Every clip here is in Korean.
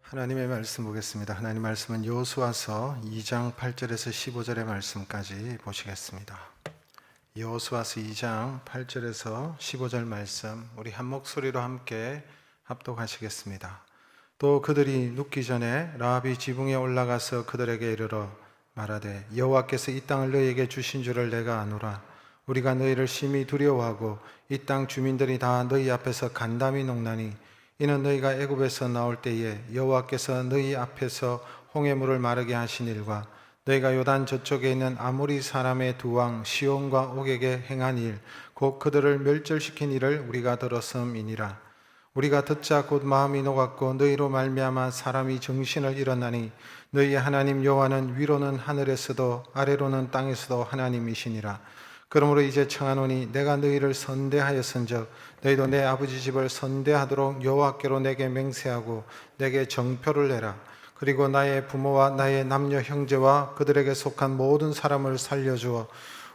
하나님의 말씀 보겠습니다. 하나님 말씀은 여호수아서 2장 8절에서 15절의 말씀까지 보시겠습니다. 여호수아서 2장 8절에서 15절 말씀 우리 한 목소리로 함께 합독하시겠습니다. 또 그들이 눕기 전에 라합이 지붕에 올라가서 그들에게 이르러 말하되 여호와께서 이 땅을 너희에게 주신 줄을 내가 아노라. 우리가 너희를 심히 두려워하고 이 땅 주민들이 다 너희 앞에서 간담이 녹나니 이는 너희가 애굽에서 나올 때에 여호와께서 너희 앞에서 홍해물을 마르게 하신 일과 너희가 요단 저쪽에 있는 아모리 사람의 두 왕 시온과 옥에게 행한 일 곧 그들을 멸절시킨 일을 우리가 들었음이니라. 우리가 듣자 곧 마음이 녹았고 너희로 말미암아 사람이 정신을 잃었나니 너희의 하나님 여호와는 위로는 하늘에서도 아래로는 땅에서도 하나님이시니라. 그러므로 이제 청하노니 내가 너희를 선대하였은즉 너희도 내 아버지 집을 선대하도록 여호와께로 내게 맹세하고 내게 정표를 내라. 그리고 나의 부모와 나의 남녀 형제와 그들에게 속한 모든 사람을 살려주어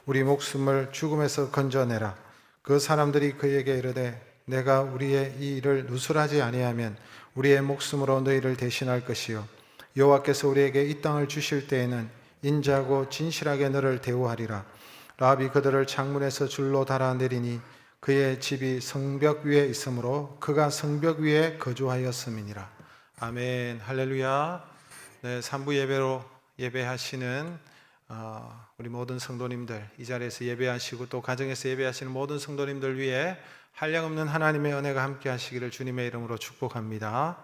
우리 목숨을 죽음에서 건져내라. 그 사람들이 그에게 이르되 내가 우리의 이 일을 누설하지 아니하면 우리의 목숨으로 너희를 대신할 것이요 여호와께서 우리에게 이 땅을 주실 때에는 인자하고 진실하게 너를 대우하리라. 라합이 그들을 창문에서 줄로 달아내리니 그의 집이 성벽 위에 있으므로 그가 성벽 위에 거주하였음이니라. 아멘. 할렐루야. 네, 3부 예배로 예배하시는 우리 모든 성도님들, 이 자리에서 예배하시고 또 가정에서 예배하시는 모든 성도님들 위해 한량없는 하나님의 은혜가 함께 하시기를 주님의 이름으로 축복합니다.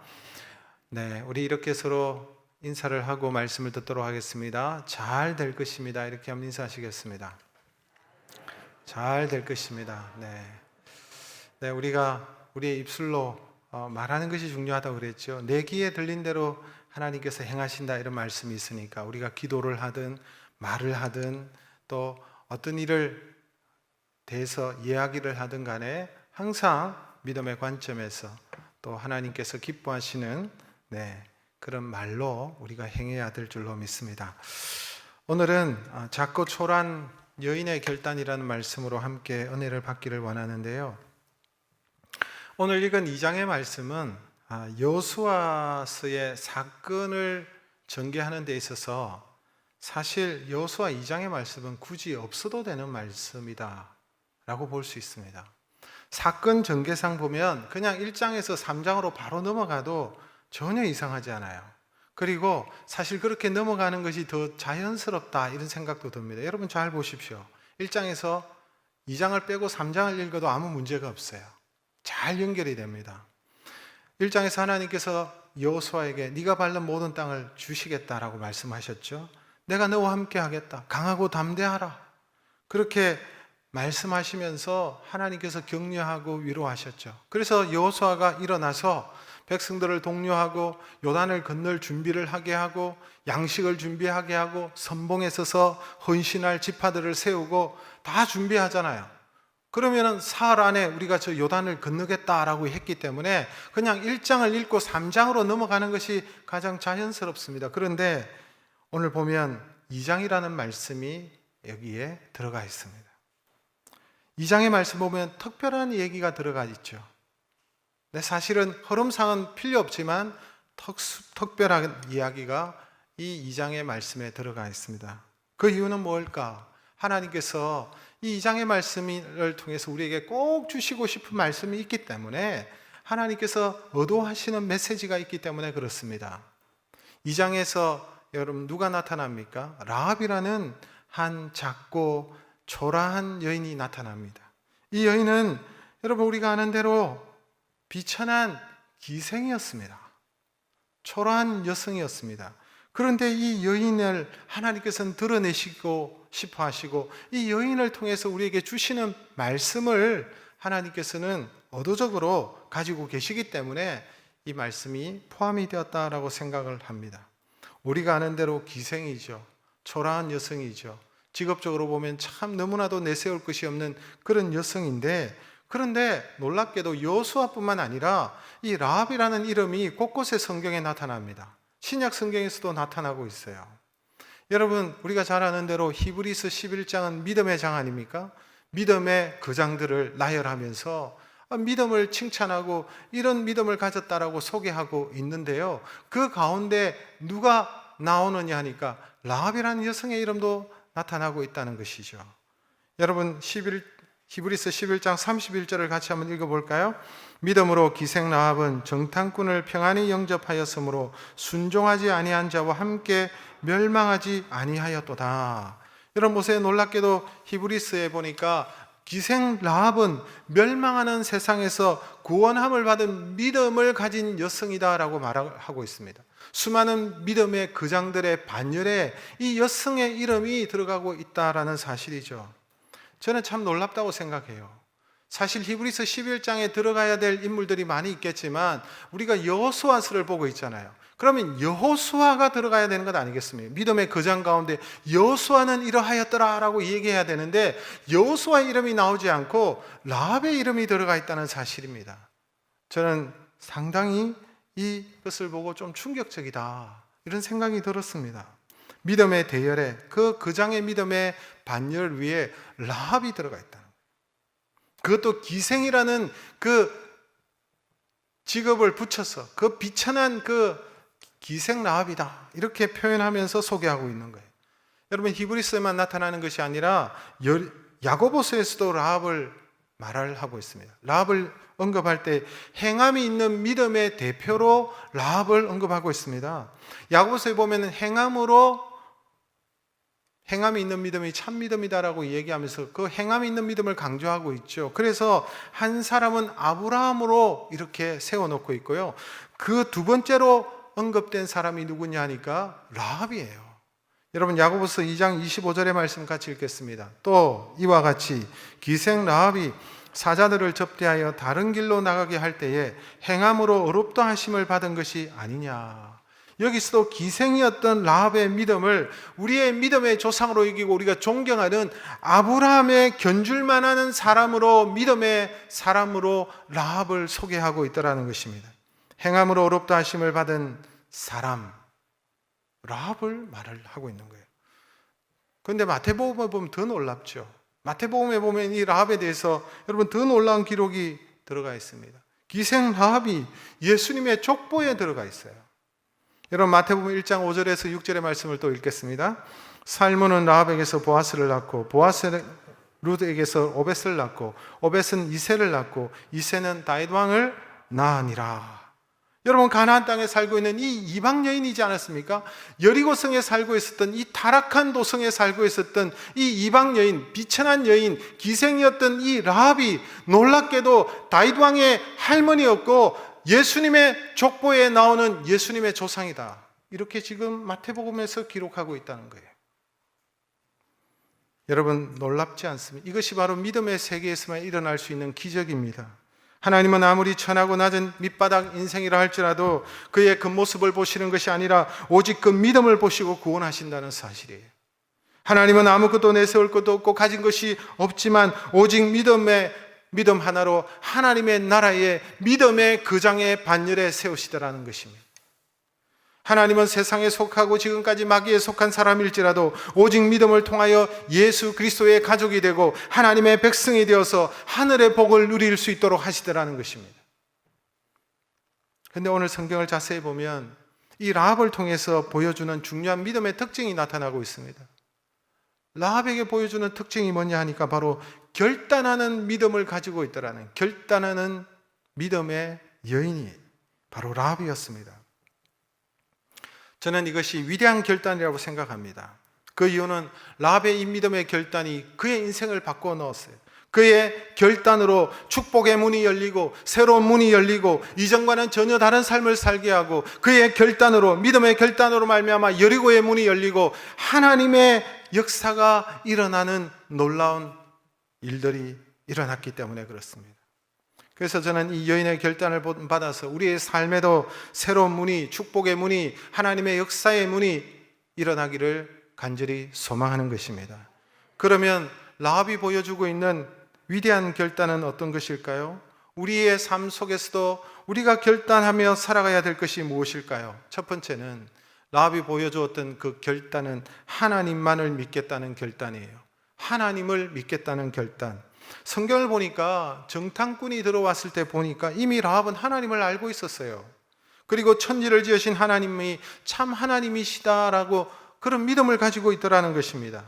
네, 우리 이렇게 서로 인사를 하고 말씀을 듣도록 하겠습니다. 잘 될 것입니다. 이렇게 한번 인사하시겠습니다. 잘 될 것입니다. 네, 우리가 우리의 입술로 말하는 것이 중요하다고 그랬죠. 내 귀에 들린 대로 하나님께서 행하신다 이런 말씀이 있으니까 우리가 기도를 하든 말을 하든 또 어떤 일을 대해서 이야기를 하든 간에 항상 믿음의 관점에서 또 하나님께서 기뻐하시는 그런 말로 우리가 행해야 될 줄로 믿습니다. 오늘은 작고 초란 여인의 결단이라는 말씀으로 함께 은혜를 받기를 원하는데요. 오늘 읽은 2장의 말씀은 여호수아서의 사건을 전개하는 데 있어서 사실 여호수아 2장의 말씀은 굳이 없어도 되는 말씀이다 라고 볼 수 있습니다. 사건 전개상 보면 그냥 1장에서 3장으로 바로 넘어가도 전혀 이상하지 않아요. 그리고 사실 그렇게 넘어가는 것이 더 자연스럽다 이런 생각도 듭니다. 여러분 잘 보십시오. 1장에서 2장을 빼고 3장을 읽어도 아무 문제가 없어요. 잘 연결이 됩니다. 1장에서 하나님께서 여호수아에게 네가 밟는 모든 땅을 주시겠다라고 말씀하셨죠. 내가 너와 함께 하겠다. 강하고 담대하라. 그렇게 말씀하시면서 하나님께서 격려하고 위로하셨죠. 그래서 여호수아가 일어나서 백성들을 독려하고 요단을 건널 준비를 하게 하고 양식을 준비하게 하고 선봉에 서서 헌신할 지파들을 세우고 다 준비하잖아요. 그러면은 사흘 안에 우리가 저 요단을 건너겠다라고 했기 때문에 그냥 1장을 읽고 3장으로 넘어가는 것이 가장 자연스럽습니다. 그런데 오늘 보면 2장이라는 말씀이 여기에 들어가 있습니다. 2장의 말씀 보면 특별한 얘기가 들어가 있죠. 사실은 흐름상은 필요 없지만 특별한 이야기가 이 2장의 말씀에 들어가 있습니다. 그 이유는 뭘까? 하나님께서 이 2장의 말씀을 통해서 우리에게 꼭 주시고 싶은 말씀이 있기 때문에 하나님께서 의도하시는 메시지가 있기 때문에 그렇습니다. 2장에서 여러분 누가 나타납니까? 라합이라는 한 작고 초라한 여인이 나타납니다. 이 여인은 여러분 우리가 아는 대로 비천한 기생이었습니다. 초라한 여성이었습니다. 그런데 이 여인을 하나님께서는 드러내시고 싶어 하시고 이 여인을 통해서 우리에게 주시는 말씀을 하나님께서는 의도적으로 가지고 계시기 때문에 이 말씀이 포함이 되었다라고 생각을 합니다. 우리가 아는 대로 기생이죠. 초라한 여성이죠. 직업적으로 보면 참 너무나도 내세울 것이 없는 그런 여성인데 그런데 놀랍게도 여호수아뿐만 아니라 이 라합이라는 이름이 곳곳에 성경에 나타납니다. 신약 성경에서도 나타나고 있어요. 여러분 우리가 잘 아는 대로 히브리서 11장은 믿음의 장 아닙니까? 믿음의 거장들을 나열하면서 믿음을 칭찬하고 이런 믿음을 가졌다라고 소개하고 있는데요. 그 가운데 누가 나오느냐 하니까 라합이라는 여성의 이름도 나타나고 있다는 것이죠. 여러분 히브리서 11장 31절을 같이 한번 읽어볼까요? 믿음으로 기생 라합은 정탐꾼을 평안히 영접하였으므로 순종하지 아니한 자와 함께 멸망하지 아니하였도다. 여러분 보세요. 놀랍게도 히브리서에 보니까 기생 라합은 멸망하는 세상에서 구원함을 받은 믿음을 가진 여성이다라고 말하고 있습니다. 수많은 믿음의 거장들의 반열에 이 여성의 이름이 들어가고 있다라는 사실이죠. 저는 참 놀랍다고 생각해요. 사실 히브리서 11장에 들어가야 될 인물들이 많이 있겠지만 우리가 여호수아서를 보고 있잖아요. 그러면 여호수아가 들어가야 되는 것 아니겠습니까? 믿음의 거장 가운데 여호수아는 이러하였더라라고 얘기해야 되는데 여호수아의 이름이 나오지 않고 라합의 이름이 들어가 있다는 사실입니다. 저는 상당히 이것을 보고 좀 충격적이다 이런 생각이 들었습니다. 믿음의 대열에 그 거장의 믿음의 반열 위에 라합이 들어가 있다는 거예요. 그것도 기생이라는 그 직업을 붙여서 그 비천한 그 기생 라합이다 이렇게 표현하면서 소개하고 있는 거예요. 여러분 히브리서에만 나타나는 것이 아니라 야고보서에서도 라합을 말을 하고 있습니다. 라합을 언급할 때 행함이 있는 믿음의 대표로 라합을 언급하고 있습니다. 야고보서에 보면 행함이 있는 믿음이 참 믿음이다라고 얘기하면서 그 행함이 있는 믿음을 강조하고 있죠. 그래서 한 사람은 아브라함으로 이렇게 세워놓고 있고요. 그 두 번째로 언급된 사람이 누구냐 하니까 라합이에요. 여러분 야고보서 2장 25절의 말씀 같이 읽겠습니다. 또 이와 같이 기생 라합이 사자들을 접대하여 다른 길로 나가게 할 때에 행함으로 어렵다 하심을 받은 것이 아니냐. 여기서도 기생이었던 라합의 믿음을 우리의 믿음의 조상으로 여기고 우리가 존경하는 아브라함의 견줄만한 사람으로 믿음의 사람으로 라합을 소개하고 있다는 것입니다. 행함으로 어렵다 하심을 받은 사람 라합을 말을 하고 있는 거예요. 그런데 마태복음에 보면 더 놀랍죠. 마태복음에 보면 이 라합에 대해서 여러분 더 놀라운 기록이 들어가 있습니다. 기생 라합이 예수님의 족보에 들어가 있어요. 여러분 마태복음 1장 5절에서 6절의 말씀을 또 읽겠습니다. 살몬은 라합에게서 보아스를 낳고 보아스는 룻에게서 오벳을 낳고 오벳은 이새를 낳고 이새는 다윗 왕을 낳으니라. 여러분 가나안 땅에 살고 있는 이 이방 여인이지 않았습니까? 여리고성에 살고 있었던 이 타락한 도성에 살고 있었던 이 이방 여인, 비천한 여인, 기생이었던 이 라합이 놀랍게도 다윗 왕의 할머니였고 예수님의 족보에 나오는 예수님의 조상이다. 이렇게 지금 마태복음에서 기록하고 있다는 거예요. 여러분 놀랍지 않습니까? 이것이 바로 믿음의 세계에서만 일어날 수 있는 기적입니다. 하나님은 아무리 천하고 낮은 밑바닥 인생이라 할지라도 그의 겉모습을 보시는 것이 아니라 오직 그 믿음을 보시고 구원하신다는 사실이에요. 하나님은 아무것도 내세울 것도 없고 가진 것이 없지만 오직 믿음 하나로 하나님의 나라의 믿음의 거장의 반열에 세우시더라는 것입니다. 하나님은 세상에 속하고 지금까지 마귀에 속한 사람일지라도 오직 믿음을 통하여 예수 그리스도의 가족이 되고 하나님의 백성이 되어서 하늘의 복을 누릴 수 있도록 하시더라는 것입니다. 그런데 오늘 성경을 자세히 보면 이 라합을 통해서 보여주는 중요한 믿음의 특징이 나타나고 있습니다. 라합에게 보여주는 특징이 뭐냐 하니까 바로 결단하는 믿음을 가지고 있더라는, 결단하는 믿음의 여인이 바로 라합이었습니다. 저는 이것이 위대한 결단이라고 생각합니다. 그 이유는 라합의 이 믿음의 결단이 그의 인생을 바꿔 넣었어요. 그의 결단으로 축복의 문이 열리고 새로운 문이 열리고 이전과는 전혀 다른 삶을 살게 하고 그의 결단으로, 믿음의 결단으로 말미암아 여리고의 문이 열리고 하나님의 역사가 일어나는 놀라운 일들이 일어났기 때문에 그렇습니다. 그래서 저는 이 여인의 결단을 받아서 우리의 삶에도 새로운 문이, 축복의 문이, 하나님의 역사의 문이 일어나기를 간절히 소망하는 것입니다. 그러면 라합이 보여주고 있는 위대한 결단은 어떤 것일까요? 우리의 삶 속에서도 우리가 결단하며 살아가야 될 것이 무엇일까요? 첫 번째는 라합이 보여주었던 그 결단은 하나님만을 믿겠다는 결단이에요. 하나님을 믿겠다는 결단. 성경을 보니까 정탐꾼이 들어왔을 때 보니까 이미 라합은 하나님을 알고 있었어요. 그리고 천지를 지으신 하나님이 참 하나님이시다라고 그런 믿음을 가지고 있더라는 것입니다.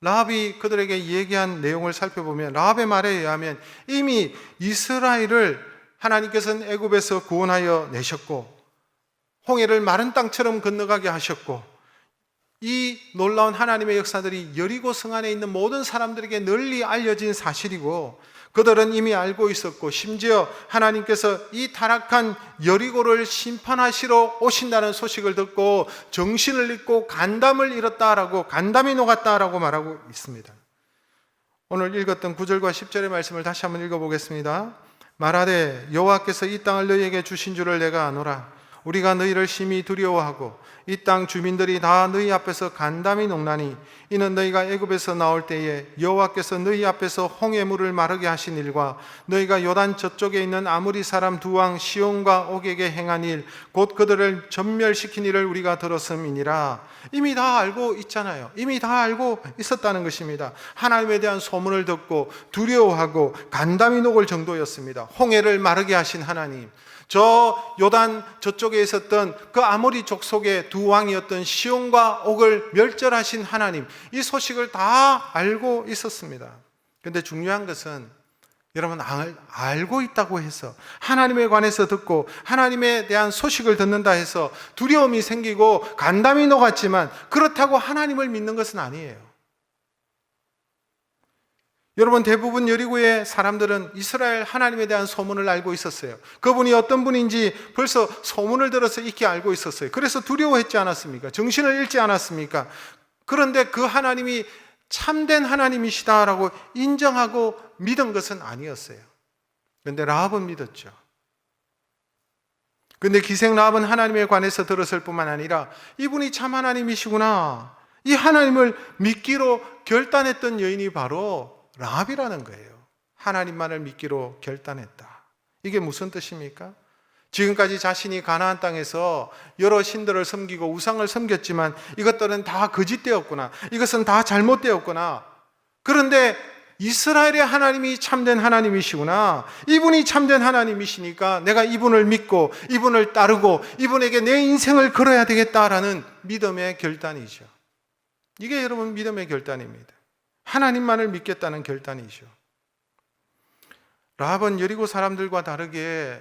라합이 그들에게 얘기한 내용을 살펴보면 라합의 말에 의하면 이미 이스라엘을 하나님께서는 애굽에서 구원하여 내셨고 홍해를 마른 땅처럼 건너가게 하셨고 이 놀라운 하나님의 역사들이 여리고 성 안에 있는 모든 사람들에게 널리 알려진 사실이고 그들은 이미 알고 있었고 심지어 하나님께서 이 타락한 여리고를 심판하시러 오신다는 소식을 듣고 정신을 잃고 간담을 잃었다라고 간담이 녹았다라고 말하고 있습니다. 오늘 읽었던 9절과 10절의 말씀을 다시 한번 읽어보겠습니다. 말하되 여호와께서 이 땅을 너희에게 주신 줄을 내가 아노라. 우리가 너희를 심히 두려워하고 이 땅 주민들이 다 너희 앞에서 간담이 녹나니 이는 너희가 애굽에서 나올 때에 여호와께서 너희 앞에서 홍해물을 마르게 하신 일과 너희가 요단 저쪽에 있는 아모리 사람 두 왕 시온과 옥에게 행한 일 곧 그들을 전멸시킨 일을 우리가 들었음이니라. 이미 다 알고 있잖아요. 이미 다 알고 있었다는 것입니다. 하나님에 대한 소문을 듣고 두려워하고 간담이 녹을 정도였습니다. 홍해를 마르게 하신 하나님, 저 요단 저쪽에 있었던 그 아모리 족속의 두 왕이었던 시온과 옥을 멸절하신 하나님, 이 소식을 다 알고 있었습니다. 그런데 중요한 것은 여러분 알고 있다고 해서 하나님에 관해서 듣고 하나님에 대한 소식을 듣는다 해서 두려움이 생기고 간담이 녹았지만 그렇다고 하나님을 믿는 것은 아니에요. 여러분, 대부분 여리고의 사람들은 이스라엘 하나님에 대한 소문을 알고 있었어요. 그분이 어떤 분인지 벌써 소문을 들어서 익히 알고 있었어요. 그래서 두려워했지 않았습니까? 정신을 잃지 않았습니까? 그런데 그 하나님이 참된 하나님이시다라고 인정하고 믿은 것은 아니었어요. 그런데 라합은 믿었죠. 그런데 기생 라합은 하나님에 관해서 들었을 뿐만 아니라 이분이 참 하나님이시구나, 이 하나님을 믿기로 결단했던 여인이 바로 라합이라는 거예요. 하나님만을 믿기로 결단했다. 이게 무슨 뜻입니까? 지금까지 자신이 가나안 땅에서 여러 신들을 섬기고 우상을 섬겼지만 이것들은 다 거짓되었구나, 이것은 다 잘못되었구나. 그런데 이스라엘의 하나님이 참된 하나님이시구나, 이분이 참된 하나님이시니까 내가 이분을 믿고 이분을 따르고 이분에게 내 인생을 걸어야 되겠다라는 믿음의 결단이죠. 이게 여러분 믿음의 결단입니다. 하나님만을 믿겠다는 결단이죠. 라합은 여리고 사람들과 다르게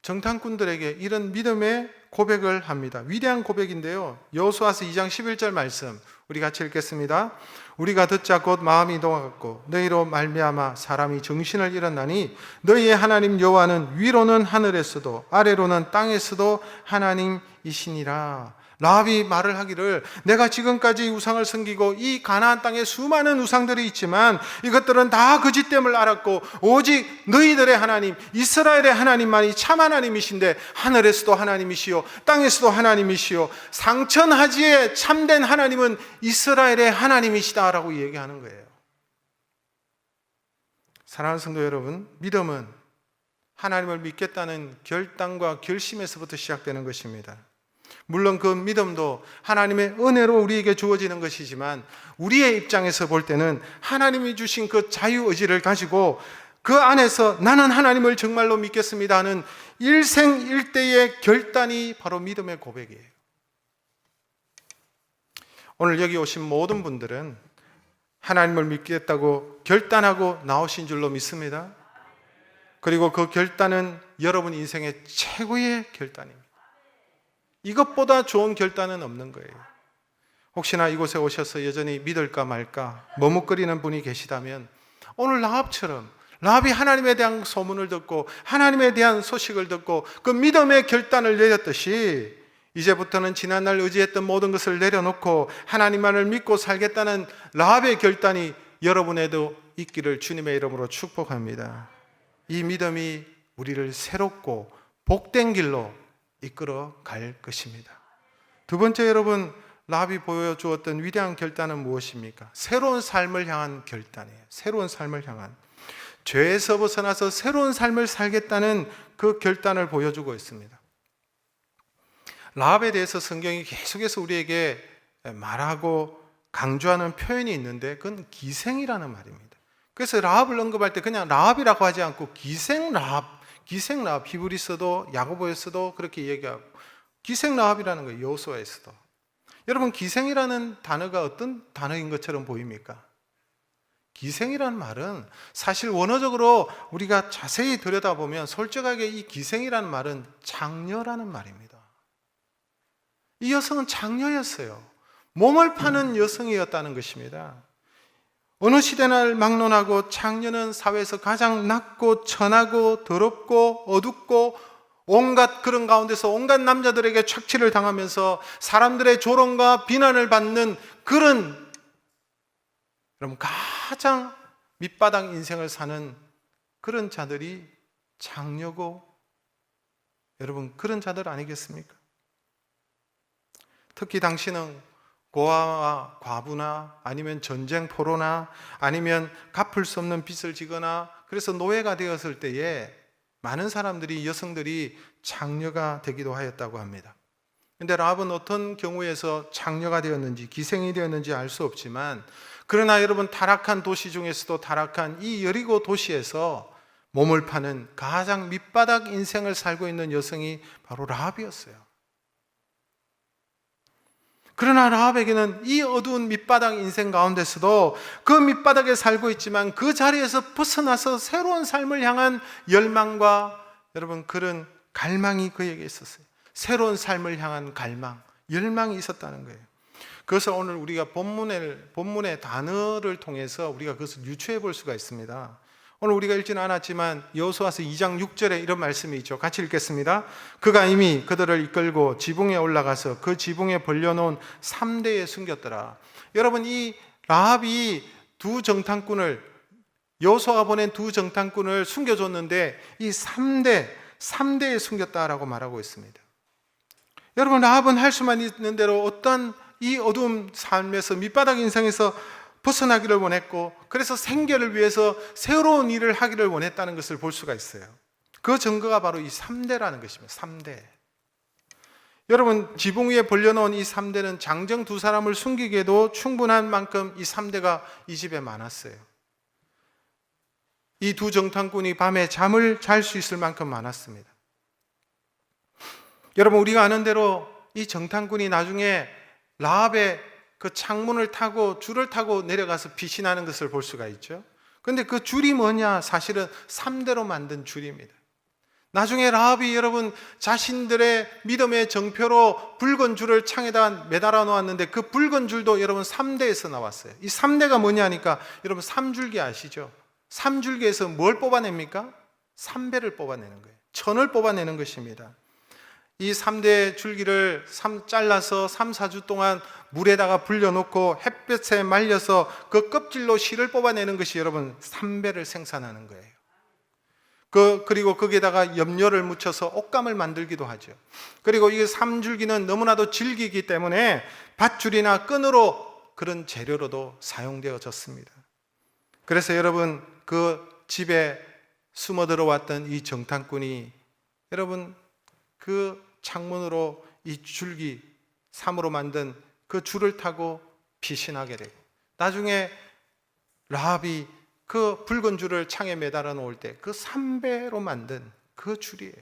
정탐꾼들에게 이런 믿음의 고백을 합니다. 위대한 고백인데요, 여호수아서 2장 11절 말씀 우리 같이 읽겠습니다. 우리가 듣자 곧 마음이 녹았고 너희로 말미암아 사람이 정신을 잃었나니 너희의 하나님 여호와는 위로는 하늘에서도 아래로는 땅에서도 하나님이시니라. 라합이 말을 하기를, 내가 지금까지 우상을 섬기고 이 가나안 땅에 수많은 우상들이 있지만 이것들은 다 거짓됨을 알았고 오직 너희들의 하나님 이스라엘의 하나님만이 참 하나님이신데 하늘에서도 하나님이시요 땅에서도 하나님이시요 상천하지에 참된 하나님은 이스라엘의 하나님이시다라고 얘기하는 거예요. 사랑하는 성도 여러분, 믿음은 하나님을 믿겠다는 결단과 결심에서부터 시작되는 것입니다. 물론 그 믿음도 하나님의 은혜로 우리에게 주어지는 것이지만 우리의 입장에서 볼 때는 하나님이 주신 그 자유의지를 가지고 그 안에서 나는 하나님을 정말로 믿겠습니다 하는 일생일대의 결단이 바로 믿음의 고백이에요. 오늘 여기 오신 모든 분들은 하나님을 믿겠다고 결단하고 나오신 줄로 믿습니다. 그리고 그 결단은 여러분 인생의 최고의 결단입니다. 이것보다 좋은 결단은 없는 거예요. 혹시나 이곳에 오셔서 여전히 믿을까 말까 머뭇거리는 분이 계시다면 오늘 라합처럼 라합이 하나님에 대한 소문을 듣고 하나님에 대한 소식을 듣고 그 믿음의 결단을 내렸듯이 이제부터는 지난날 의지했던 모든 것을 내려놓고 하나님만을 믿고 살겠다는 라합의 결단이 여러분에도 있기를 주님의 이름으로 축복합니다. 이 믿음이 우리를 새롭고 복된 길로 이끌어 갈 것입니다. 두 번째, 여러분, 라합이 보여주었던 위대한 결단은 무엇입니까? 새로운 삶을 향한 결단이에요. 새로운 삶을 향한, 죄에서 벗어나서 새로운 삶을 살겠다는 그 결단을 보여주고 있습니다. 라합에 대해서 성경이 계속해서 우리에게 말하고 강조하는 표현이 있는데 그건 기생이라는 말입니다. 그래서 라합을 언급할 때 그냥 라합이라고 하지 않고 기생 라합, 히브리서도 야고보에서도 그렇게 얘기하고 기생 라합이라는 거예요. 여호수아에서도. 여러분, 기생이라는 단어가 어떤 단어인 것처럼 보입니까? 기생이라는 말은 사실 원어적으로 우리가 자세히 들여다보면 솔직하게 이 기생이라는 말은 장녀라는 말입니다. 이 여성은 장녀였어요. 몸을 파는 여성이었다는 것입니다. 어느 시대나 막론하고 장녀는 사회에서 가장 낮고 천하고 더럽고 어둡고 온갖 그런 가운데서 온갖 남자들에게 착취를 당하면서 사람들의 조롱과 비난을 받는 그런, 여러분, 가장 밑바닥 인생을 사는 그런 자들이 장녀고, 여러분, 그런 자들 아니겠습니까? 특히 당시는 고아와 과부나 아니면 전쟁 포로나 아니면 갚을 수 없는 빚을 지거나 그래서 노예가 되었을 때에 많은 사람들이, 여성들이 장녀가 되기도 하였다고 합니다. 그런데 라합은 어떤 경우에서 장녀가 되었는지 기생이 되었는지 알 수 없지만, 그러나 여러분, 타락한 도시 중에서도 타락한 이 여리고 도시에서 몸을 파는 가장 밑바닥 인생을 살고 있는 여성이 바로 라합이었어요. 그러나 라합에게는 이 어두운 밑바닥 인생 가운데서도 그 밑바닥에 살고 있지만 그 자리에서 벗어나서 새로운 삶을 향한 열망과, 여러분, 그런 갈망이 그에게 있었어요. 새로운 삶을 향한 갈망, 열망이 있었다는 거예요. 그래서 오늘 우리가 본문의 단어를 통해서 우리가 그것을 유추해 볼 수가 있습니다. 오늘 우리가 읽지는 않았지만 여호수아서 2장 6절에 이런 말씀이 있죠. 같이 읽겠습니다. 그가 이미 그들을 이끌고 지붕에 올라가서 그 지붕에 벌려놓은 3대에 숨겼더라. 여러분, 이 라합이 두 정탐꾼을, 여호수아가 보낸 두 정탐꾼을 숨겨줬는데 이 3대에 숨겼다라고 말하고 있습니다. 여러분, 라합은 할 수만 있는 대로 어떤 이 어두운 삶에서, 밑바닥 인생에서 벗어나기를 원했고, 그래서 생계를 위해서 새로운 일을 하기를 원했다는 것을 볼 수가 있어요. 그 증거가 바로 이 3대라는 것입니다. 3대. 여러분, 지붕 위에 벌려놓은 이 3대는 장정 두 사람을 숨기기에도 충분한 만큼 이 3대가 이 집에 많았어요. 이 두 정탐꾼이 밤에 잠을 잘 수 있을 만큼 많았습니다. 여러분, 우리가 아는 대로 이 정탐꾼이 나중에 라합의 그 창문을 타고 줄을 타고 내려가서 피신하는 것을 볼 수가 있죠. 그런데 그 줄이 뭐냐? 사실은 3대로 만든 줄입니다. 나중에 라합이, 여러분, 자신들의 믿음의 정표로 붉은 줄을 창에다 매달아 놓았는데 그 붉은 줄도 여러분 3대에서 나왔어요. 이 3대가 뭐냐 하니까, 여러분, 3줄기 아시죠? 3줄기에서 뭘 뽑아냅니까? 3배를 뽑아내는 거예요. 천을 뽑아내는 것입니다. 이 3대 줄기를 잘라서 3, 4주 동안 물에다가 불려놓고 햇볕에 말려서 그 껍질로 실을 뽑아내는 것이 여러분 3배를 생산하는 거예요. 그리고 거기에다가 염료를 묻혀서 옷감을 만들기도 하죠. 그리고 이 3줄기는 너무나도 질기기 때문에 밧줄이나 끈으로 그런 재료로도 사용되어졌습니다. 그래서 여러분, 그 집에 숨어 들어왔던 이 정탐꾼이, 여러분, 그 창문으로 이 줄기, 삼으로 만든 그 줄을 타고 피신하게 되고, 나중에 라합이 그 붉은 줄을 창에 매달아 놓을 때 그 3배로 만든 그 줄이에요.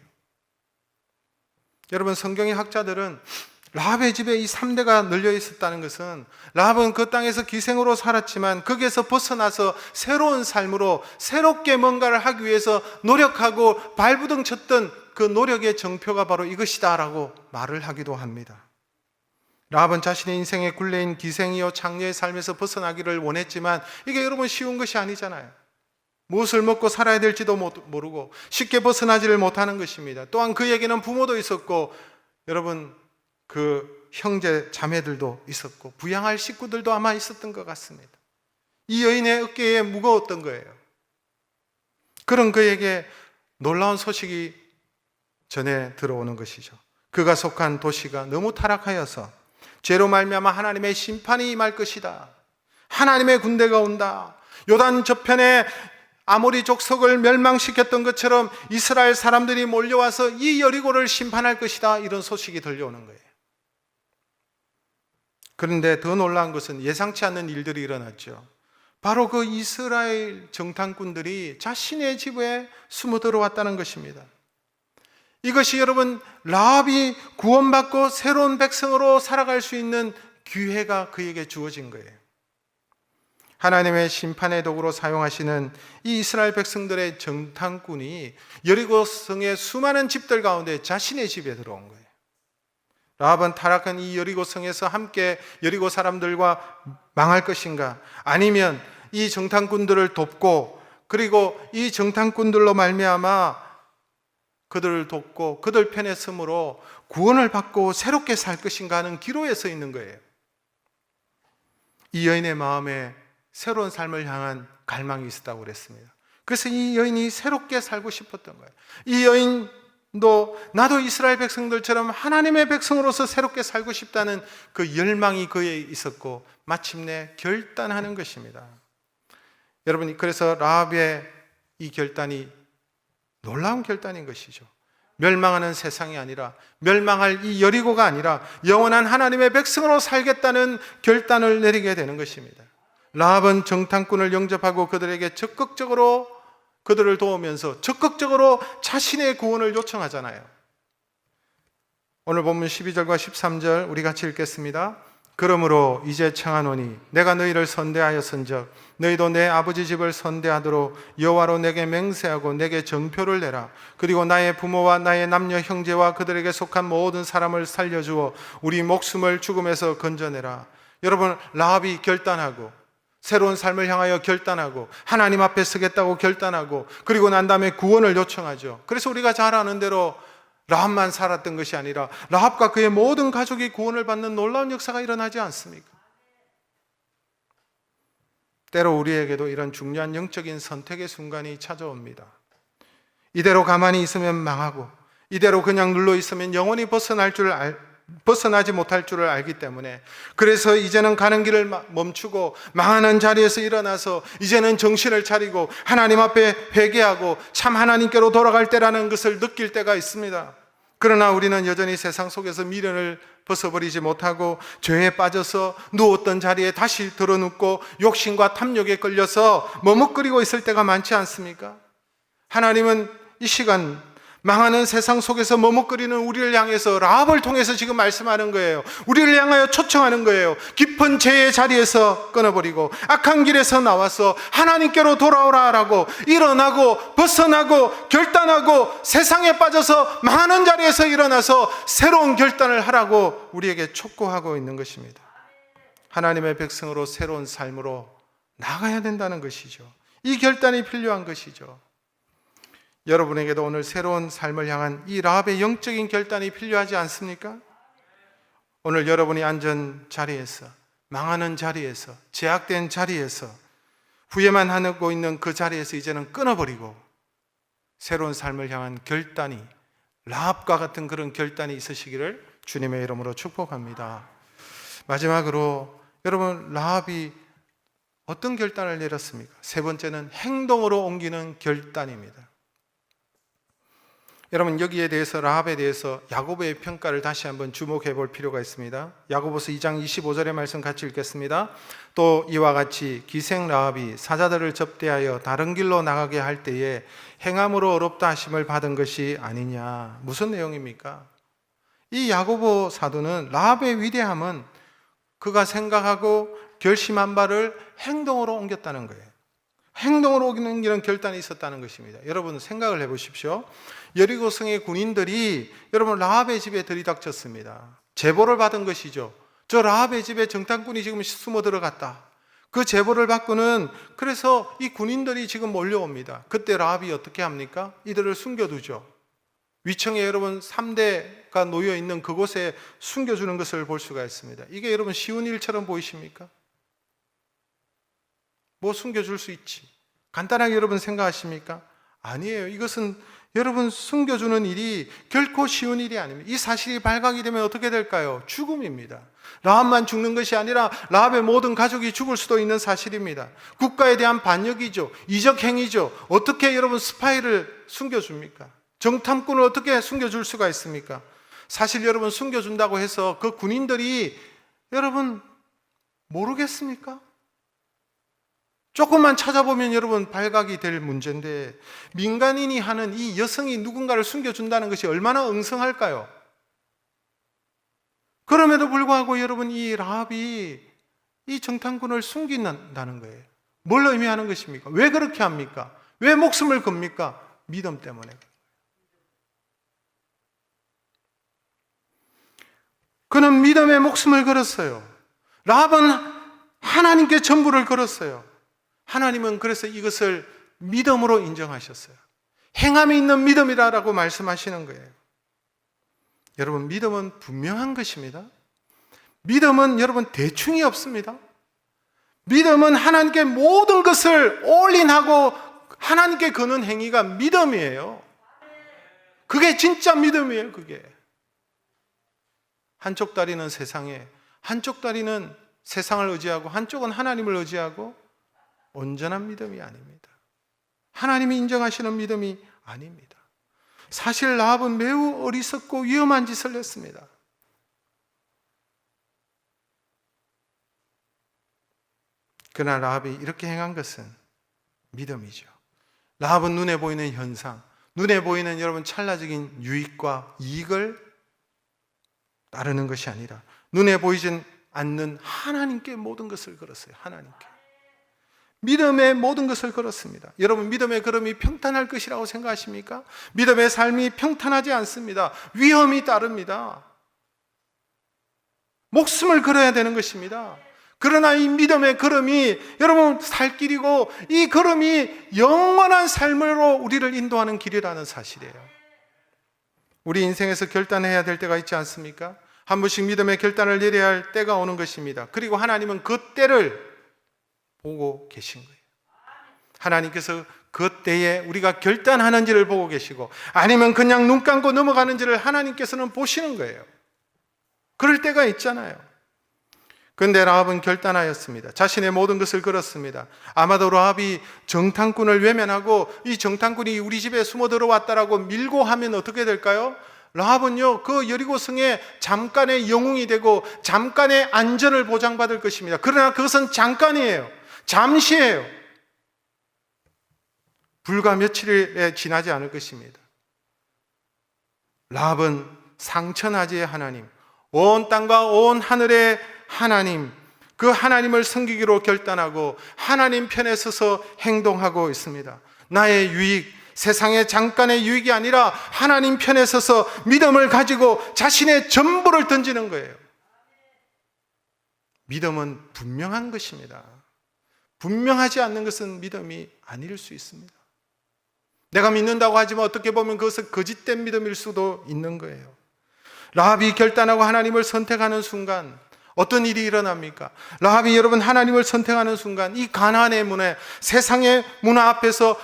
여러분, 성경의 학자들은 라합의 집에 이 3대가 널려 있었다는 것은, 라합은 그 땅에서 기생으로 살았지만 거기에서 벗어나서 새로운 삶으로 새롭게 뭔가를 하기 위해서 노력하고 발부둥 쳤던 그 노력의 정표가 바로 이것이다 라고 말을 하기도 합니다. 라합은 자신의 인생의 굴레인 기생이요 장녀의 삶에서 벗어나기를 원했지만 이게 여러분 쉬운 것이 아니잖아요. 무엇을 먹고 살아야 될지도 모르고 쉽게 벗어나지를 못하는 것입니다. 또한 그에게는 부모도 있었고, 여러분, 그 형제 자매들도 있었고 부양할 식구들도 아마 있었던 것 같습니다. 이 여인의 어깨에 무거웠던 거예요. 그런 그에게 놀라운 소식이 전해 들어오는 것이죠. 그가 속한 도시가 너무 타락하여서 죄로 말미암아 하나님의 심판이 임할 것이다. 하나님의 군대가 온다. 요단 저편에 아모리 족속을 멸망시켰던 것처럼 이스라엘 사람들이 몰려와서 이 여리고를 심판할 것이다. 이런 소식이 들려오는 거예요. 그런데 더 놀라운 것은 예상치 않는 일들이 일어났죠. 바로 그 이스라엘 정탐꾼들이 자신의 집에 숨어 들어왔다는 것입니다. 이것이 여러분, 라합이 구원받고 새로운 백성으로 살아갈 수 있는 기회가 그에게 주어진 거예요. 하나님의 심판의 도구로 사용하시는 이 이스라엘 백성들의 정탐꾼이 여리고 성의 수많은 집들 가운데 자신의 집에 들어온 거예요. 라합은 타락한 이 여리고 성에서 함께 여리고 사람들과 망할 것인가? 아니면 이 정탐꾼들을 돕고 그리고 이 정탐꾼들로 말미암아 그들을 돕고 그들 편에 서므로 구원을 받고 새롭게 살 것인가 하는 기로에 서 있는 거예요. 이 여인의 마음에 새로운 삶을 향한 갈망이 있었다고 그랬습니다. 그래서 이 여인이 새롭게 살고 싶었던 거예요. 이 여인도 나도 이스라엘 백성들처럼 하나님의 백성으로서 새롭게 살고 싶다는 그 열망이 그에 있었고 마침내 결단하는 것입니다. 여러분, 그래서 라합의 이 결단이 놀라운 결단인 것이죠. 멸망하는 세상이 아니라, 멸망할 이 여리고가 아니라 영원한 하나님의 백성으로 살겠다는 결단을 내리게 되는 것입니다. 라합은 정탐꾼을 영접하고 그들에게 적극적으로 그들을 도우면서 적극적으로 자신의 구원을 요청하잖아요. 오늘 본문 12절과 13절 우리 같이 읽겠습니다. 그러므로 이제 청하노니 내가 너희를 선대하였은즉 너희도 내 아버지 집을 선대하도록 여호와로 내게 맹세하고 내게 정표를 내라. 그리고 나의 부모와 나의 남녀 형제와 그들에게 속한 모든 사람을 살려주어 우리 목숨을 죽음에서 건져내라. 여러분, 라합이 결단하고 새로운 삶을 향하여 결단하고 하나님 앞에 서겠다고 결단하고 그리고 난 다음에 구원을 요청하죠. 그래서 우리가 잘 아는 대로 라합만 살았던 것이 아니라 라합과 그의 모든 가족이 구원을 받는 놀라운 역사가 일어나지 않습니까? 때로 우리에게도 이런 중요한 영적인 선택의 순간이 찾아옵니다. 이대로 가만히 있으면 망하고 이대로 그냥 눌러 있으면 영원히 벗어나지 못할 줄을 알기 때문에, 그래서 이제는 가는 길을 멈추고 망하는 자리에서 일어나서 이제는 정신을 차리고 하나님 앞에 회개하고 참 하나님께로 돌아갈 때라는 것을 느낄 때가 있습니다. 그러나 우리는 여전히 세상 속에서 미련을 벗어버리지 못하고 죄에 빠져서 누웠던 자리에 다시 드러눕고 욕심과 탐욕에 끌려서 머뭇거리고 있을 때가 많지 않습니까? 하나님은 이 시간 망하는 세상 속에서 머뭇거리는 우리를 향해서 라합을 통해서 지금 말씀하는 거예요. 우리를 향하여 초청하는 거예요. 깊은 죄의 자리에서 끊어버리고 악한 길에서 나와서 하나님께로 돌아오라라고, 일어나고 벗어나고 결단하고 세상에 빠져서 망하는 자리에서 일어나서 새로운 결단을 하라고 우리에게 촉구하고 있는 것입니다. 하나님의 백성으로 새로운 삶으로 나가야 된다는 것이죠. 이 결단이 필요한 것이죠. 여러분에게도 오늘 새로운 삶을 향한 이 라합의 영적인 결단이 필요하지 않습니까? 오늘 여러분이 앉은 자리에서, 망하는 자리에서, 제약된 자리에서, 후회만 하고 있는 그 자리에서 이제는 끊어버리고 새로운 삶을 향한 결단이, 라합과 같은 그런 결단이 있으시기를 주님의 이름으로 축복합니다. 마지막으로 여러분, 라합이 어떤 결단을 내렸습니까? 세 번째는 행동으로 옮기는 결단입니다. 여러분, 여기에 대해서 라합에 대해서 야고보의 평가를 다시 한번 주목해 볼 필요가 있습니다. 야고보서 2장 25절의 말씀 같이 읽겠습니다. 또 이와 같이 기생 라합이 사자들을 접대하여 다른 길로 나가게 할 때에 행함으로 어렵다 하심을 받은 것이 아니냐. 무슨 내용입니까? 이 야고보 사도는 라합의 위대함은 그가 생각하고 결심한 바를 행동으로 옮겼다는 거예요. 행동으로 옮기는 결단이 있었다는 것입니다. 여러분, 생각을 해보십시오. 여리고 성의 군인들이 여러분 라합의 집에 들이닥쳤습니다. 제보를 받은 것이죠. 저 라합의 집에 정탐꾼이 지금 숨어 들어갔다. 그 제보를 받고는 그래서 이 군인들이 지금 몰려옵니다. 그때 라합이 어떻게 합니까? 이들을 숨겨두죠. 위층에 여러분 3대가 놓여 있는 그곳에 숨겨주는 것을 볼 수가 있습니다. 이게 여러분 쉬운 일처럼 보이십니까? 뭐 숨겨줄 수 있지, 간단하게 여러분 생각하십니까? 아니에요. 이것은 여러분 숨겨주는 일이 결코 쉬운 일이 아닙니다. 이 사실이 발각이 되면 어떻게 될까요? 죽음입니다. 라합만 죽는 것이 아니라 라합의 모든 가족이 죽을 수도 있는 사실입니다. 국가에 대한 반역이죠. 이적 행위죠. 어떻게 여러분 스파이를 숨겨줍니까? 정탐꾼을 어떻게 숨겨줄 수가 있습니까? 사실 여러분 숨겨준다고 해서 그 군인들이 여러분 모르겠습니까? 조금만 찾아보면 여러분 발각이 될 문제인데, 민간인이 하는 이 여성이 누군가를 숨겨준다는 것이 얼마나 엉성할까요? 그럼에도 불구하고 여러분, 이 라합이 이 정탐꾼을 숨긴다는 거예요. 뭘 의미하는 것입니까? 왜 그렇게 합니까? 왜 목숨을 겁니까? 믿음 때문에. 그는 믿음에 목숨을 걸었어요. 라합은 하나님께 전부를 걸었어요. 하나님은 그래서 이것을 믿음으로 인정하셨어요. 행함이 있는 믿음이라고 말씀하시는 거예요. 여러분, 믿음은 분명한 것입니다. 믿음은 여러분 대충이 없습니다. 믿음은 하나님께 모든 것을 올인하고 하나님께 거는 행위가 믿음이에요. 그게 진짜 믿음이에요. 그게 한쪽 다리는 세상에, 한쪽 다리는 세상을 의지하고 한쪽은 하나님을 의지하고, 온전한 믿음이 아닙니다. 하나님이 인정하시는 믿음이 아닙니다. 사실 라합은 매우 어리석고 위험한 짓을 했습니다. 그러나 라합이 이렇게 행한 것은 믿음이죠. 라합은 눈에 보이는 현상, 눈에 보이는 여러분 찰나적인 유익과 이익을 따르는 것이 아니라 눈에 보이진 않는 하나님께 모든 것을 걸었어요. 하나님께 믿음의 모든 것을 걸었습니다. 여러분, 믿음의 걸음이 평탄할 것이라고 생각하십니까? 믿음의 삶이 평탄하지 않습니다. 위험이 따릅니다. 목숨을 걸어야 되는 것입니다. 그러나 이 믿음의 걸음이 여러분 살 길이고, 이 걸음이 영원한 삶으로 우리를 인도하는 길이라는 사실이에요. 우리 인생에서 결단해야 될 때가 있지 않습니까? 한 번씩 믿음의 결단을 내려야 할 때가 오는 것입니다. 그리고 하나님은 그 때를 보고 계신 거예요. 하나님께서 그 때에 우리가 결단하는지를 보고 계시고, 아니면 그냥 눈 감고 넘어가는지를 하나님께서는 보시는 거예요. 그럴 때가 있잖아요. 그런데 라합은 결단하였습니다. 자신의 모든 것을 걸었습니다. 아마도 라합이 정탐꾼을 외면하고 이 정탐꾼이 우리 집에 숨어 들어왔다라고 밀고 하면 어떻게 될까요? 라합은요, 그 여리고성에 잠깐의 영웅이 되고 잠깐의 안전을 보장받을 것입니다. 그러나 그것은 잠깐이에요. 잠시예요. 불과 며칠에 지나지 않을 것입니다. 라합은 상천하지의 하나님, 온 땅과 온 하늘의 하나님, 그 하나님을 섬기기로 결단하고 하나님 편에 서서 행동하고 있습니다. 나의 유익, 세상의 잠깐의 유익이 아니라 하나님 편에 서서 믿음을 가지고 자신의 전부를 던지는 거예요. 믿음은 분명한 것입니다. 분명하지 않는 것은 믿음이 아닐 수 있습니다. 내가 믿는다고 하지만 어떻게 보면 그것은 거짓된 믿음일 수도 있는 거예요. 라합이 결단하고 하나님을 선택하는 순간 어떤 일이 일어납니까? 라합이 여러분 하나님을 선택하는 순간 이 가나안의 문에, 세상의 문화 앞에서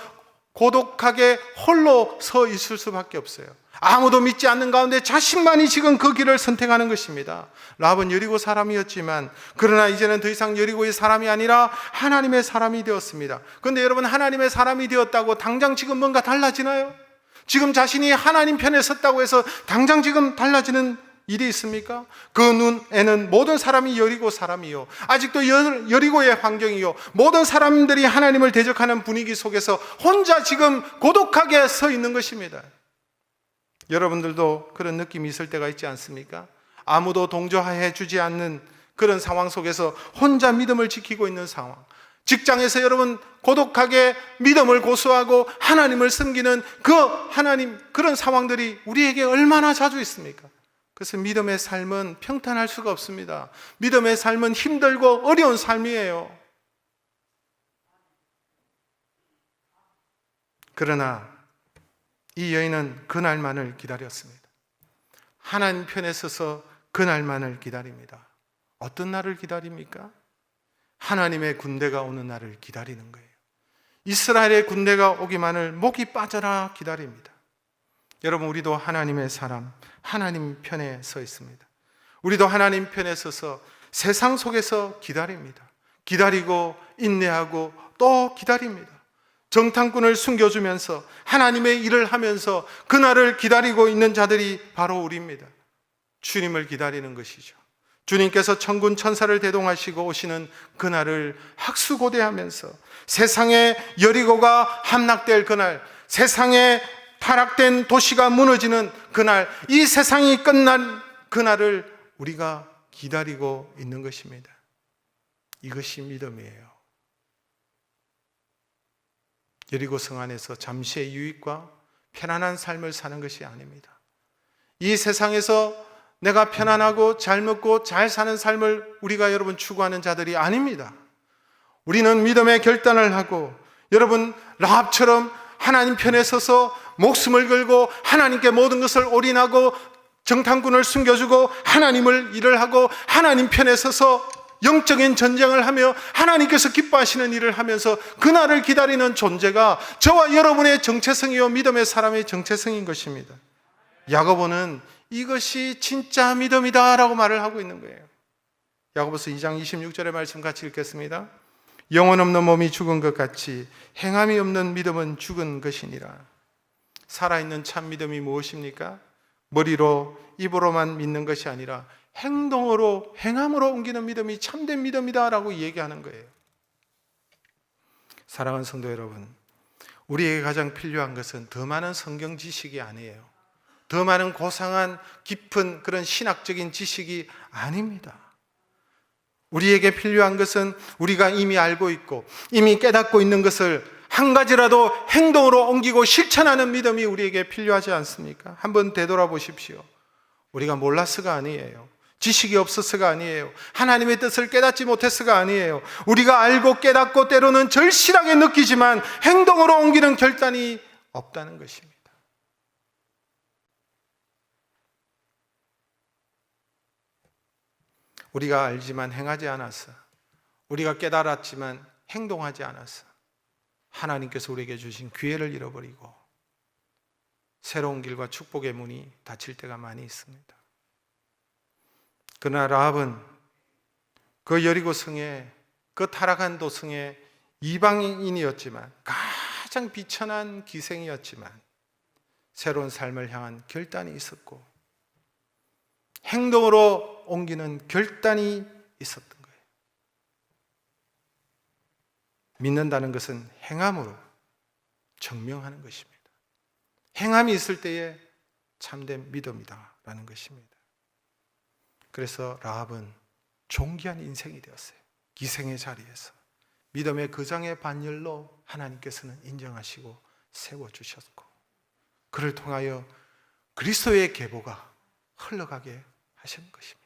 고독하게 홀로 서 있을 수밖에 없어요. 아무도 믿지 않는 가운데 자신만이 지금 그 길을 선택하는 것입니다. 라합은 여리고 사람이었지만, 그러나 이제는 더 이상 여리고의 사람이 아니라 하나님의 사람이 되었습니다. 그런데 여러분, 하나님의 사람이 되었다고 당장 지금 뭔가 달라지나요? 지금 자신이 하나님 편에 섰다고 해서 당장 지금 달라지는 일이 있습니까? 그 눈에는 모든 사람이 여리고 사람이요, 아직도 여리고의 환경이요, 모든 사람들이 하나님을 대적하는 분위기 속에서 혼자 지금 고독하게 서 있는 것입니다. 여러분들도 그런 느낌이 있을 때가 있지 않습니까? 아무도 동조해 주지 않는 그런 상황 속에서 혼자 믿음을 지키고 있는 상황, 직장에서 여러분 고독하게 믿음을 고수하고 하나님을 섬기는 그 하나님, 그런 상황들이 우리에게 얼마나 자주 있습니까? 그래서 믿음의 삶은 평탄할 수가 없습니다. 믿음의 삶은 힘들고 어려운 삶이에요. 그러나 이 여인은 그날만을 기다렸습니다. 하나님 편에 서서 그날만을 기다립니다. 어떤 날을 기다립니까? 하나님의 군대가 오는 날을 기다리는 거예요. 이스라엘의 군대가 오기만을 목이 빠져라 기다립니다. 여러분, 우리도 하나님의 사람, 하나님 편에 서 있습니다. 우리도 하나님 편에 서서 세상 속에서 기다립니다. 기다리고 인내하고 또 기다립니다. 정탐꾼을 숨겨주면서 하나님의 일을 하면서 그날을 기다리고 있는 자들이 바로 우리입니다. 주님을 기다리는 것이죠. 주님께서 천군 천사를 대동하시고 오시는 그날을 학수고대하면서 세상의 여리고가 함락될 그날, 세상에 타락된 도시가 무너지는 그날, 이 세상이 끝난 그날을 우리가 기다리고 있는 것입니다. 이것이 믿음이에요. 여리고 성 안에서 잠시의 유익과 편안한 삶을 사는 것이 아닙니다. 이 세상에서 내가 편안하고 잘 먹고 잘 사는 삶을 우리가 여러분 추구하는 자들이 아닙니다. 우리는 믿음의 결단을 하고, 여러분 라합처럼 하나님 편에 서서 목숨을 걸고 하나님께 모든 것을 올인하고 정탐꾼을 숨겨주고 하나님을 일을 하고 하나님 편에 서서 영적인 전쟁을 하며 하나님께서 기뻐하시는 일을 하면서 그날을 기다리는 존재가 저와 여러분의 정체성이요 믿음의 사람의 정체성인 것입니다. 야고보는 이것이 진짜 믿음이다 라고 말을 하고 있는 거예요. 야고보서 2장 26절의 말씀 같이 읽겠습니다. 영혼 없는 몸이 죽은 것 같이 행함이 없는 믿음은 죽은 것이니라. 살아있는 참 믿음이 무엇입니까? 머리로 입으로만 믿는 것이 아니라 행동으로, 행함으로 옮기는 믿음이 참된 믿음이다 라고 얘기하는 거예요. 사랑하는 성도 여러분, 우리에게 가장 필요한 것은 더 많은 성경 지식이 아니에요. 더 많은 고상한 깊은 그런 신학적인 지식이 아닙니다. 우리에게 필요한 것은 우리가 이미 알고 있고 이미 깨닫고 있는 것을 한 가지라도 행동으로 옮기고 실천하는 믿음이 우리에게 필요하지 않습니까? 한번 되돌아보십시오. 우리가 몰라서가 아니에요. 지식이 없어서가 아니에요. 하나님의 뜻을 깨닫지 못해서가 아니에요. 우리가 알고 깨닫고 때로는 절실하게 느끼지만 행동으로 옮기는 결단이 없다는 것입니다. 우리가 알지만 행하지 않았어. 우리가 깨달았지만 행동하지 않았어. 하나님께서 우리에게 주신 기회를 잃어버리고 새로운 길과 축복의 문이 닫힐 때가 많이 있습니다. 그러나 라합은 그 여리고 성에, 그 타락한 도성의 이방인이었지만, 가장 비천한 기생이었지만 새로운 삶을 향한 결단이 있었고 행동으로 옮기는 결단이 있었던 거예요. 믿는다는 것은 행함으로 증명하는 것입니다. 행함이 있을 때에 참된 믿음이다라는 것입니다. 그래서 라합은 존귀한 인생이 되었어요. 기생의 자리에서 믿음의 거장의 반열로 하나님께서는 인정하시고 세워주셨고, 그를 통하여 그리스도의 계보가 흘러가게 하시는 것입니다.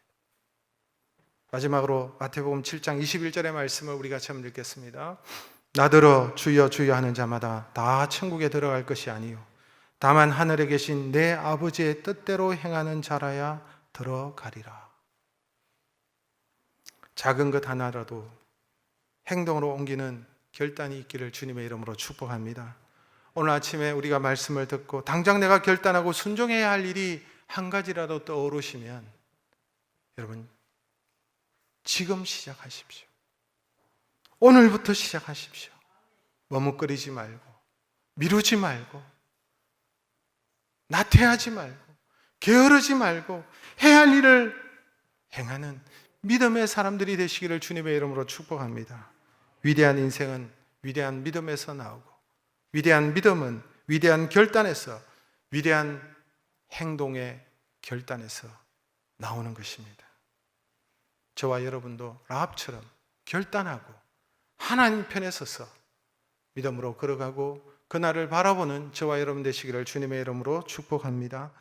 마지막으로 마태복음 7장 21절의 말씀을 우리가 처음 읽겠습니다. 나더러 주여 주여 하는 자마다 다 천국에 들어갈 것이 아니요 다만 하늘에 계신 내 아버지의 뜻대로 행하는 자라야 들어가리라. 작은 것 하나라도 행동으로 옮기는 결단이 있기를 주님의 이름으로 축복합니다. 오늘 아침에 우리가 말씀을 듣고 당장 내가 결단하고 순종해야 할 일이 한 가지라도 떠오르시면 여러분 지금 시작하십시오. 오늘부터 시작하십시오. 머뭇거리지 말고 미루지 말고 나태하지 말고 게으르지 말고 해야 할 일을 행하는 믿음의 사람들이 되시기를 주님의 이름으로 축복합니다. 위대한 인생은 위대한 믿음에서 나오고, 위대한 믿음은 위대한 결단에서, 위대한 행동의 결단에서 나오는 것입니다. 저와 여러분도 라합처럼 결단하고 하나님 편에 서서 믿음으로 걸어가고 그날을 바라보는 저와 여러분 되시기를 주님의 이름으로 축복합니다.